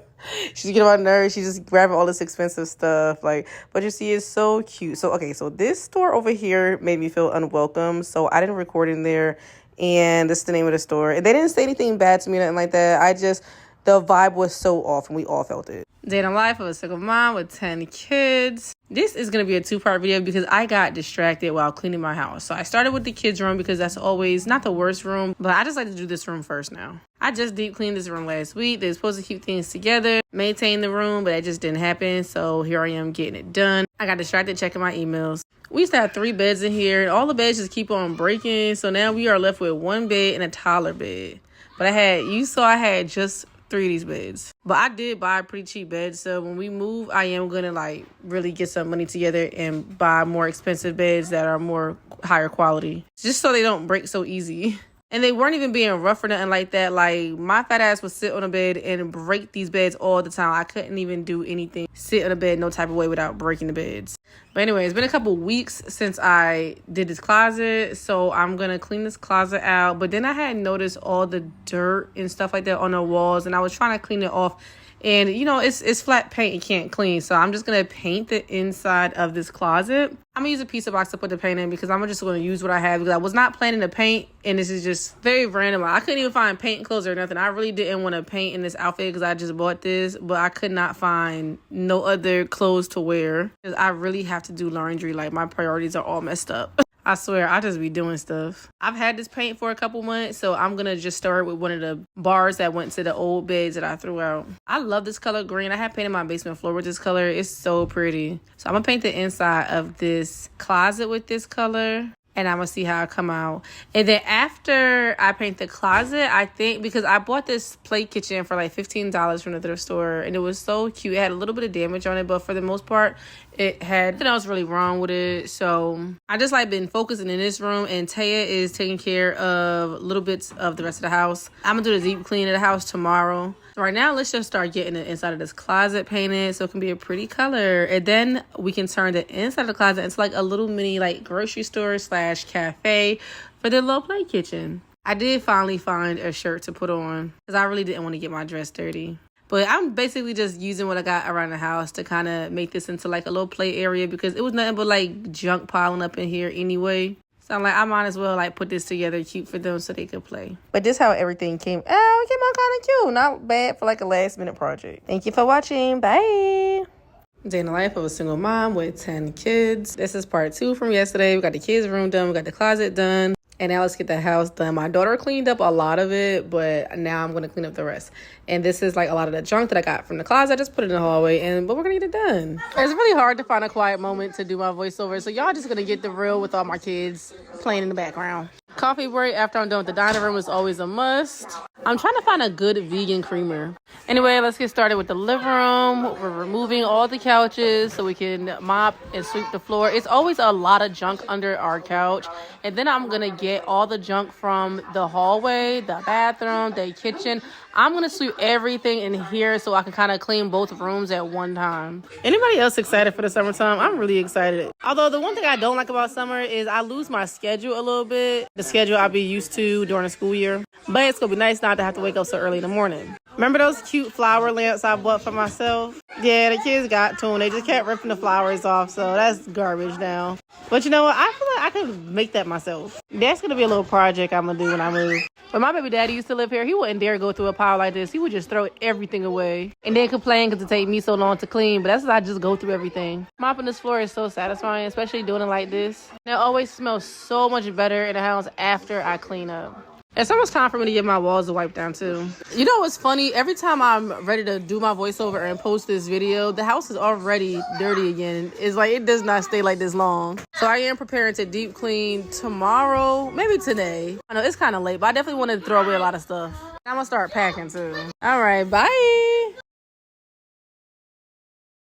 she's getting on my nerves. She's just grabbing all this expensive stuff. Like, but you see, it's so cute. So, okay, so this store over here made me feel unwelcome. So I didn't record in there. And this is the name of the store. And they didn't say anything bad to me, nothing like that. The vibe was so off and we all felt it. Day in the life of a single mom with 10 kids. This is going to be a 2-part video because I got distracted while cleaning my house. So I started with the kids' room because that's always not the worst room, but I just like to do this room first now. I just deep cleaned this room last week. They're supposed to keep things together, maintain the room, but that just didn't happen. So here I am getting it done. I got distracted checking my emails. We used to have 3 beds in here and all the beds just keep on breaking. So now we are left with 1 bed and a toddler bed. But I had just 3 of these beds. But I did buy a pretty cheap bed. So when we move, I am going to like really get some money together and buy more expensive beds that are more higher quality. Just so they don't break so easy. And they weren't even being rough or nothing like that. Like, my fat ass would sit on a bed and break these beds all the time. I couldn't even do anything. Sit on a bed no type of way without breaking the beds. But anyway, it's been a couple weeks since I did this closet. So I'm going to clean this closet out. But then I had noticed all the dirt and stuff like that on the walls. And I was trying to clean it off. And, you know, it's flat paint. You can't clean. So I'm just going to paint the inside of this closet. I'm going to use a pizza box to put the paint in because I'm just going to use what I have. Because I was not planning to paint. And this is just very random. I couldn't even find paint clothes or nothing. I really didn't want to paint in this outfit because I just bought this. But I could not find no other clothes to wear. Because I really have to do laundry. Like, my priorities are all messed up. I swear, I just be doing stuff. I've had this paint for a couple months, so I'm going to just start with one of the bars that went to the old beds that I threw out. I love this color green. I have painted my basement floor with this color. It's so pretty. So I'm going to paint the inside of this closet with this color. and I'm gonna see how I come out. And then after I paint the closet, I think, because I bought this plate kitchen for like $15 from the thrift store, and it was so cute. It had a little bit of damage on it, but for the most part, it had nothing else really wrong with it. So I just like been focusing in this room, and Taya is taking care of little bits of the rest of the house. I'm gonna do the deep clean of the house tomorrow. So right now, let's just start getting the inside of this closet painted so it can be a pretty color. And then we can turn the inside of the closet into like a little mini like grocery store / cafe for the little play kitchen. I did finally find a shirt to put on because I really didn't want to get my dress dirty. But I'm basically just using what I got around the house to kind of make this into like a little play area because it was nothing but like junk piling up in here anyway. So I'm like, I might as well like put this together cute for them so they could play. But this is how everything came out. It came out kind of cute. Not bad for like a last minute project. Thank you for watching. Bye. Day in the life of a single mom with 10 kids. This is part 2 from yesterday. We got the kids' room done. We got the closet done. And now let's get the house done. My daughter cleaned up a lot of it, but now I'm going to clean up the rest. And this is like a lot of the junk that I got from the closet. I just put it in the hallway, but we're going to get it done. It's really hard to find a quiet moment to do my voiceover. So y'all just going to get the real with all my kids playing in the background. Coffee break after I'm done with the dining room is always a must. I'm trying to find a good vegan creamer. Anyway, let's get started with the living room. We're removing all the couches so we can mop and sweep the floor. It's always a lot of junk under our couch. And then I'm going to get all the junk from the hallway, the bathroom, the kitchen. I'm going to sweep everything in here so I can kind of clean both rooms at one time. Anybody else excited for the summertime? I'm really excited. Although the one thing I don't like about summer is I lose my schedule a little bit. The schedule I'll be used to during the school year. But it's going to be nice not to have to wake up so early in the morning. Remember those cute flower lamps I bought for myself? Yeah, the kids got to them. They just kept ripping the flowers off, so that's garbage now. But you know what? I feel like I could make that myself. That's going to be a little project I'm going to do when I move. When my baby daddy used to live here, he wouldn't dare go through a pile like this. He would just throw everything away. And then complain because it take me so long to clean. But that's why I just go through everything. Mopping this floor is so satisfying, especially doing it like this. And it always smells so much better in the house after I clean up. It's almost time for me to get my walls to wipe down too. You know what's funny? Every time I'm ready to do my voiceover and post this video, the house is already dirty again. It's like it does not stay like this long. So I am preparing to deep clean tomorrow, maybe today. I know it's kind of late, but I definitely want to throw away a lot of stuff. I'm gonna start packing too. All right, bye.